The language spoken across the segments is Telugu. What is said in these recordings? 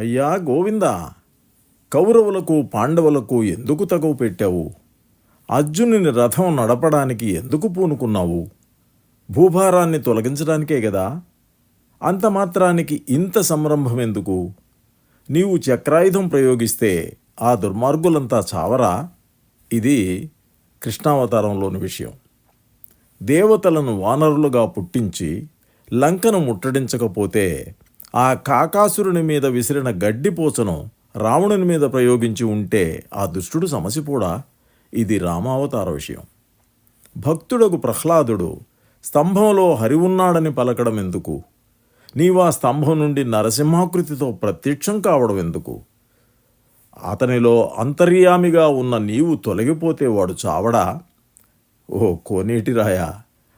అయ్యా గోవిందా, కౌరవులకు పాండవులకు ఎందుకు తగువ పెట్టావు? అర్జునుని రథం నడపడానికి ఎందుకు పూనుకున్నావు? భూభారాన్ని తొలగించడానికే గదా. అంత మాత్రానికి ఇంత సంరంభం ఎందుకు? నీవు చక్రాయుధం ప్రయోగిస్తే ఆ దుర్మార్గులంతా చావరా? ఇది కృష్ణావతారంలోని విషయం. దేవతలను వానరులుగా పుట్టించి లంకను ముట్టడించకపోతే ఆ కాకాసురుని మీద విసిరిన గడ్డిపోచను రావణుని మీద ప్రయోగించి ఉంటే ఆ దుష్టుడు సమసిపోడా? ఇది రామావతార విషయం. భక్తుడకు ప్రహ్లాదుడు స్తంభంలో హరి ఉన్నాడని పలకడం ఎందుకు? నీవా స్తంభం నుండి నరసింహాకృతితో ప్రత్యక్షం కావడం ఎందుకు? అతనిలో అంతర్యామిగా ఉన్న నీవు తొలగిపోతే వాడు చావడా? ఓ కోనేటి రాయా,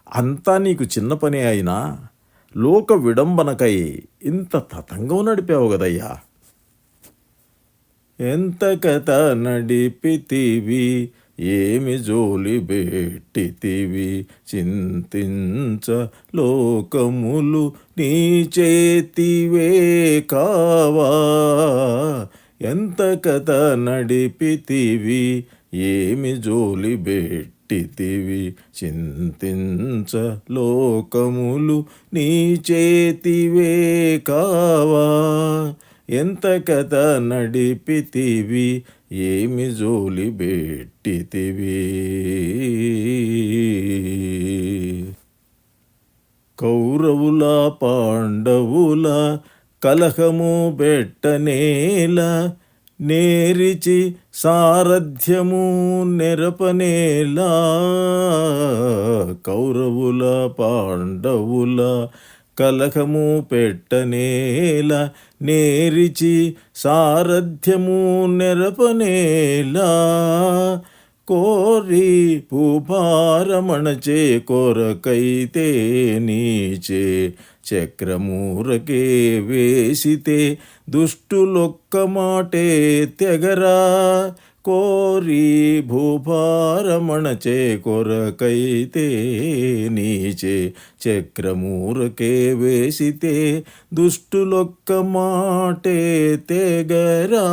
అంతా నీకు చిన్న పని అయినా లోక విడంబనకై ఇంత తతంగం నడిపావు గదయ్యా. ఎంత కథ నడిపితివి, ఏమి జోలి బెట్టితివి, చింతించ లోకములు నీ చేతివే కావా. ఎంత కథ నడిపితివి, ఏమి జోలి బెట్టితివి, చింతించ లోకములు నీ చేతివే కావా. ఎంత కథ నడిపితివి, ఏమి జోలి బెట్టితివి. కౌరవుల పాండవుల కలహము బెట్టనేల, నేరిచి సారథ్యము నెరపనేలా. కౌరవుల పాండవుల కలహము పెట్టనేల, నేరిచి సారథ్యము నెరపనేలా. కోరి భూభారమణచే కొరకైతే నీచే, చక్రమూరకే వేసితే దుష్టులొక్క మాటే తెగరా. కోరి భూభారమణచే కొరకైతే నీచే, చక్రమూరకే వేసితే దుష్టులొక్క మాటే తెగరా.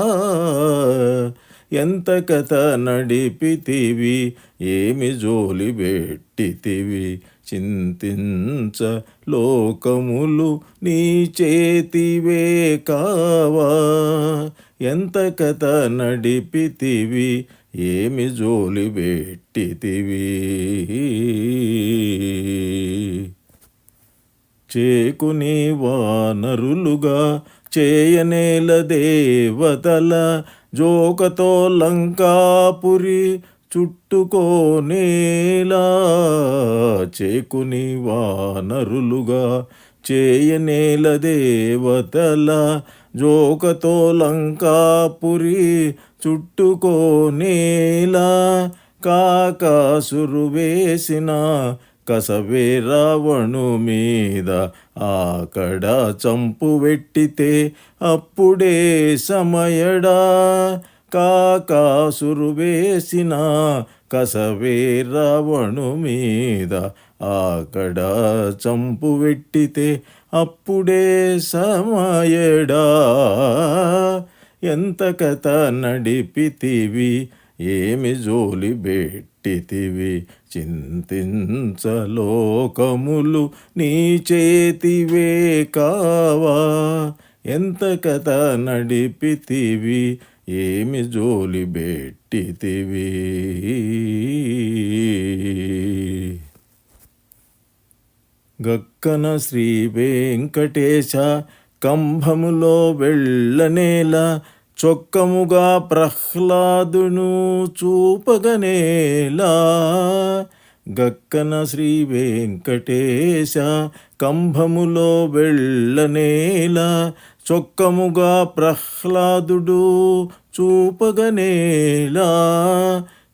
ఎంత కథ నడిపితివి, ఏమి జోలి బెట్టితివి, చింతించ లోకములు నీ చేతివే కావా. ఎంత కథ నడిపితివి, ఏమి జోలి బెట్టితివి. చేకుని వానరులుగా చేయనేల దేవతల, జోకతో లంకాపురి చుట్టుకోనేలా. చేకుని వానరులుగా చేయనేల దేవతల, జోకతో లంకాపురి చుట్టుకోనేలా. కాకాసురు వేసిన కసవే రావణు మీద, ఆకడ చంపు వెట్టితే అప్పుడే సమయడా. కాకాసురు వేసిన కసవే రావణు మీద, ఆకడ చంపు వెట్టితే అప్పుడే సమయడా. ఎంత కథ నడిపితివి, ఏమి జోలి బెట్టితివి, చింతించ లోకములు నీ చేతివే కావా. ఎంత కథ నడిపితివి, ఏమి జోలి బెట్టితివి. గక్కన శ్రీ వెంకటేశ కంభములో వెళ్ళనేల, చొక్కముగా ప్రహ్లాదును చూపగనేలా. గక్కన శ్రీ వెంకటేశ కంభములో వెళ్ళనేల, చొక్కముగా ప్రహ్లాదుడు చూపగనేలా.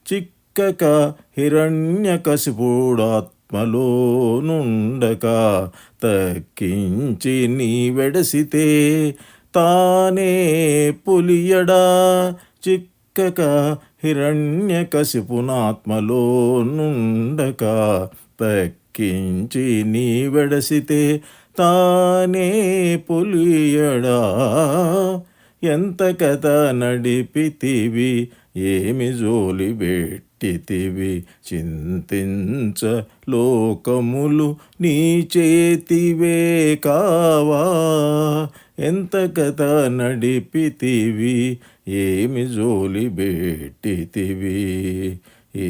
చిక్కక హిరణ్యకశిపుడాత్మలో నుండక, తక్కించి నీ వెడసితే తానే పులియడా. చిక్కక హిరణ్యకశిపునాత్మలో నుండక, తక్కించి నీ వెడసితే తానే పులియడా. ఎంత కథ నడిపితివి, ఏమి జోలి పెట్టితివి, చింతించ లోకములు నీ చేతివే కావా. ఎంత కథ నడిపితివి, ఏమి జోలి పెట్టితివి. ఏ